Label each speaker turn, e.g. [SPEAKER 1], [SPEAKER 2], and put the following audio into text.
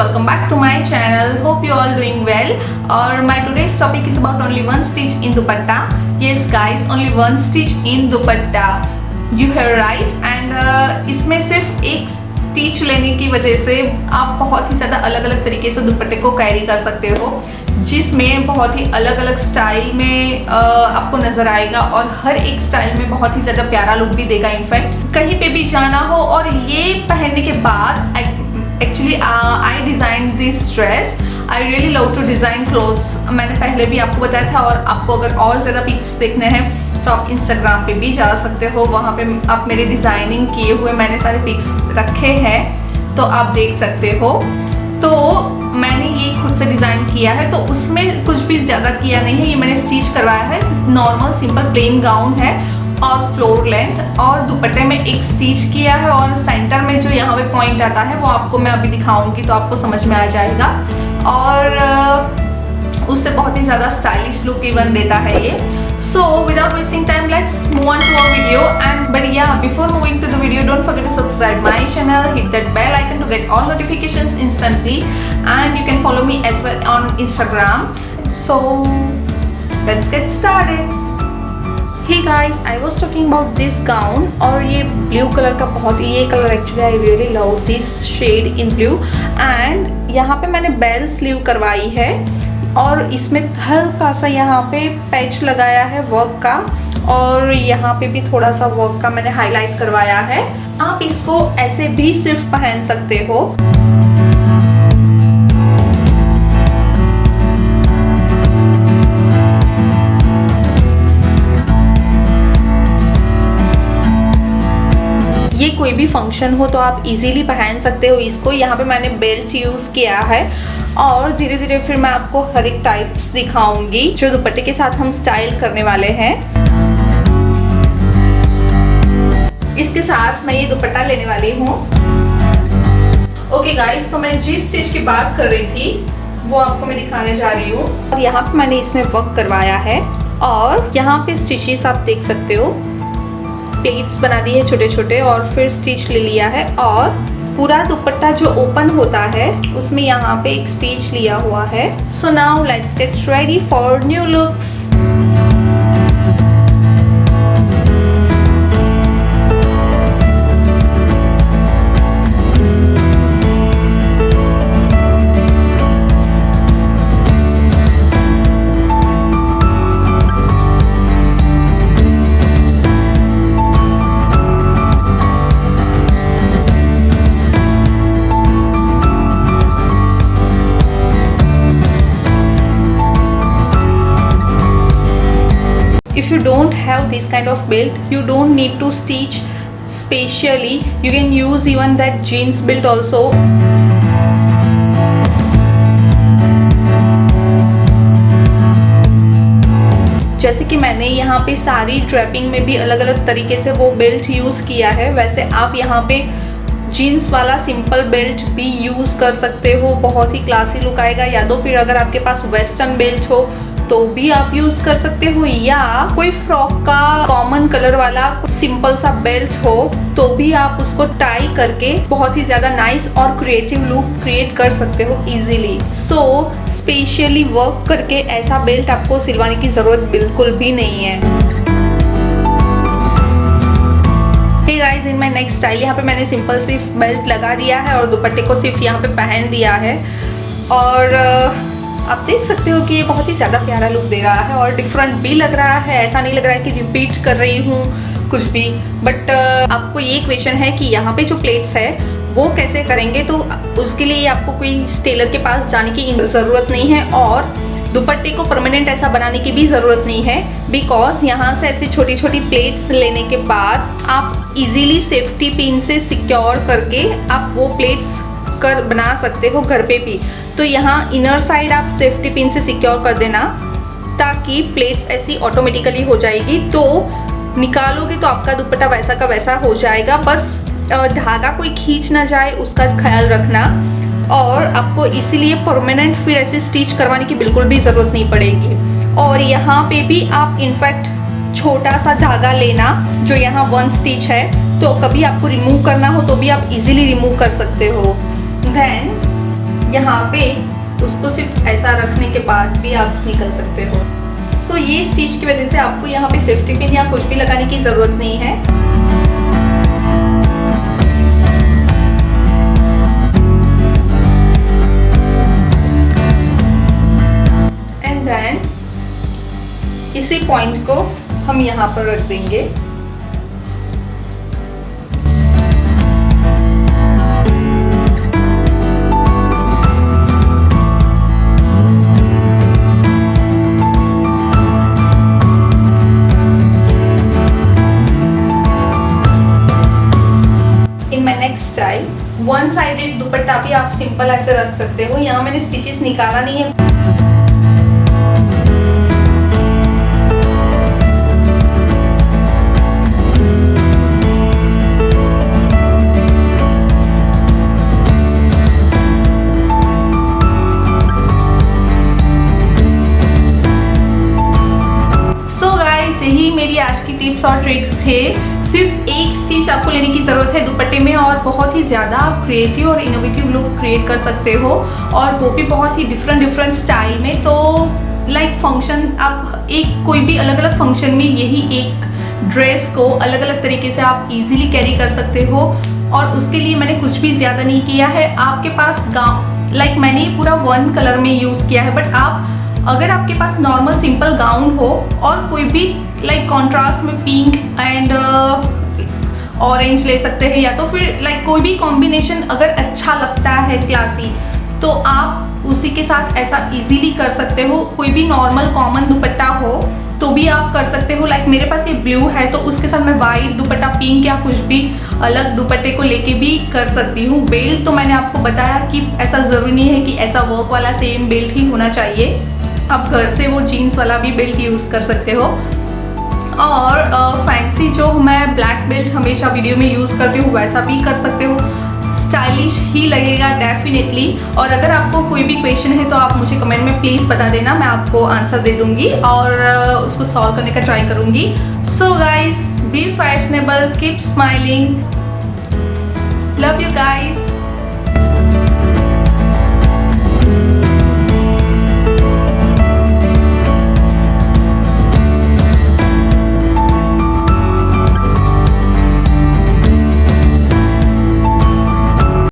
[SPEAKER 1] welcome back to my channel. Hope you all doing well. और my today's topic is about only one stitch in dupatta. Yes guys, only one stitch in dupatta. You heard right. And इसमें सिर्फ एक stitch लेने की वजह से आप बहुत ही ज़्यादा अलग अलग तरीके से दुपट्टे को कैरी कर सकते हो, जिसमें बहुत ही अलग अलग स्टाइल में आपको नज़र आएगा और हर एक स्टाइल में बहुत ही ज़्यादा प्यारा लुक भी देगा। इनफैक्ट कहीं पे भी जाना हो और ये पहनने के बाद actually I design this dress. I really love to design clothes. मैंने पहले भी आपको बताया था, और आपको अगर और ज़्यादा पिक्स देखने हैं तो आप इंस्टाग्राम पे भी जा सकते हो। वहाँ पे आप मेरे डिज़ाइनिंग किए हुए मैंने सारे पिक्स रखे हैं, तो आप देख सकते हो। तो मैंने ये खुद से डिज़ाइन किया है, तो उसमें कुछ भी ज़्यादा किया नहीं है। ये मैंने स्टिच करवाया है, नॉर्मल सिंपल प्लेन गाउन है और फ्लोर लेंथ, और दुपट्टे में एक स्टिच किया है और सेंटर में जो यहाँ पे पॉइंट आता है वो आपको मैं अभी दिखाऊंगी, तो आपको समझ में आ जाएगा। और उससे बहुत ही ज़्यादा स्टाइलिश लुक इवन देता है ये। So without wasting time, let's move on to our video. But yeah, before moving to the video, don't forget to subscribe my channel, hit that bell icon to get all notifications instantly, and you can follow me as well on Instagram. So let's get started. Hey guys, I was talking about this gown, और ये blue colour का बहुत ही, ये colour actually I really love this shade in blue. And यहाँ पे मैंने bell sleeve करवाई है और इसमें हल्का सा यहाँ पे पैच लगाया है वर्क का, और यहाँ पे भी थोड़ा सा वर्क का मैंने हाईलाइट करवाया है। आप इसको ऐसे भी सिर्फ पहन सकते हो। ये कोई भी फंक्शन हो तो आप इजीली पहन सकते हो इसको। यहाँ पे मैंने बेल्ट यूज़ किया है, और धीरे धीरे फिर मैं आपको हर एक टाइप्स दिखाऊंगी जो दुपट्टे के साथ हम स्टाइल करने वाले हैं। इसके साथ मैं ये दुपट्टा लेने वाली हूँ। ओके गाइस, तो मैं जिस स्टिच की बात कर रही थी वो आपको मैं दिखाने जा रही हूँ। और यहाँ पे मैंने इसमें वर्क करवाया है, और यहाँ पे स्टिचेस आप देख सकते हो, प्लेट्स बना दी है छोटे छोटे, और फिर स्टिच ले लिया है। और पूरा दुपट्टा जो ओपन होता है उसमें यहाँ पे एक स्टिच लिया हुआ है। So now let's get ready for new looks. If you don't have this kind of belt, you don't need to stitch specially. You can use even that jeans belt also. जैसे कि मैंने यहाँ पे सारी trapping में भी अलग अलग तरीके से वो बेल्ट यूज़ किया है, वैसे आप यहाँ पे जीन्स वाला सिंपल बेल्ट भी यूज़ कर सकते हो। बहुत ही क्लासी लुक आएगा। या तो फिर अगर आपके पास वेस्टर्न बेल्ट हो तो भी आप यूज़ कर सकते हो, या कोई फ्रॉक का कॉमन कलर वाला सिंपल सा बेल्ट हो तो भी आप उसको टाई करके बहुत ही ज़्यादा नाइस और क्रिएटिव लुक क्रिएट कर सकते हो इजीली। सो स्पेशली वर्क करके ऐसा बेल्ट आपको सिलवाने की ज़रूरत बिल्कुल भी नहीं है। Hey guys, in my next style यहाँ पे मैंने सिंपल सिर्फ बेल्ट लगा दिया है और दुपट्टे को सिर्फ यहाँ पे पहन दिया है, और आप देख सकते हो कि ये बहुत ही ज़्यादा प्यारा लुक दे रहा है और डिफरेंट भी लग रहा है। ऐसा नहीं लग रहा है कि रिपीट कर रही हूँ कुछ भी। बट आपको ये क्वेश्चन है कि यहाँ पे जो प्लेट्स है वो कैसे करेंगे, तो उसके लिए आपको कोई टेलर के पास जाने की ज़रूरत नहीं है, और दुपट्टे को परमानेंट ऐसा बनाने की भी ज़रूरत नहीं है, बिकॉज यहाँ से ऐसी छोटी छोटी प्लेट्स लेने के बाद आप इजीली सेफ्टी पिन से सिक्योर करके आप वो प्लेट्स कर बना सकते हो घर पे भी। तो यहाँ इनर साइड आप सेफ्टी पिन से सिक्योर कर देना, ताकि प्लेट्स ऐसी ऑटोमेटिकली हो जाएगी। तो निकालोगे तो आपका दुपट्टा वैसा का वैसा हो जाएगा। बस धागा कोई खींच ना जाए उसका ख्याल रखना, और आपको इसीलिए परमानेंट फिर ऐसे स्टिच करवाने की बिल्कुल भी ज़रूरत नहीं पड़ेगी। और यहाँ पे भी आप इनफैक्ट छोटा सा धागा लेना, जो यहाँ 1 स्टिच है, तो कभी आपको रिमूव करना हो तो भी आप इजीली रिमूव कर सकते हो। देन यहाँ पे उसको सिर्फ ऐसा रखने के बाद भी आप निकल सकते हो। सो ये स्टिच की वजह से आपको यहाँ पे सेफ्टी पिन या कुछ भी लगाने की ज़रूरत नहीं है। एंड देन इसी पॉइंट को हम यहाँ पर रख देंगे। नेक्स्ट स्टाइल वन साइडेड दुपट्टा भी आप सिंपल ऐसे रख सकते हो। यहाँ मैंने स्टिचेस निकाला नहीं है। सो गाइस, यही मेरी आज की टिप्स और ट्रिक्स थे। सिर्फ एक स्टिच आपको लेने की ज़रूरत है दुपट्टे में और बहुत ही ज़्यादा आप क्रिएटिव और इनोवेटिव लुक क्रिएट कर सकते हो, और वो भी बहुत ही डिफरेंट स्टाइल में। तो लाइक फंक्शन, आप एक कोई भी अलग अलग फंक्शन में यही एक ड्रेस को अलग अलग तरीके से आप इजीली कैरी कर सकते हो। और उसके लिए मैंने कुछ भी ज़्यादा नहीं किया है। आपके पास गाउन, लाइक मैंने ये पूरा वन कलर में यूज़ किया है, बट आप अगर आपके पास नॉर्मल सिंपल गाउन हो और कोई भी लाइक कॉन्ट्रास्ट में पिंक एंड ऑरेंज ले सकते हैं, या तो फिर लाइक कोई भी कॉम्बिनेशन अगर अच्छा लगता है क्लासी, तो आप उसी के साथ ऐसा इजीली कर सकते हो। कोई भी नॉर्मल कॉमन दुपट्टा हो तो भी आप कर सकते हो। लाइक मेरे पास ये ब्लू है तो उसके साथ मैं वाइट दुपट्टा, पिंक या कुछ भी अलग दुपट्टे को लेके भी कर सकती हूँ। बेल्ट तो मैंने आपको बताया कि ऐसा ज़रूरी नहीं है कि ऐसा वर्क वाला सेम बेल्ट ही होना चाहिए। आप घर से वो जीन्स वाला भी बेल्ट यूज़ कर सकते हो। और फैंसी जो मैं ब्लैक बेल्ट हमेशा वीडियो में यूज़ करती हूँ वैसा भी कर सकते हो। स्टाइलिश ही लगेगा डेफिनेटली। और अगर आपको कोई भी क्वेश्चन है तो आप मुझे कमेंट में प्लीज़ बता देना, मैं आपको आंसर दे दूँगी और उसको सॉल्व करने का ट्राई करूँगी। So guys, be fashionable, keep smiling, love you guys.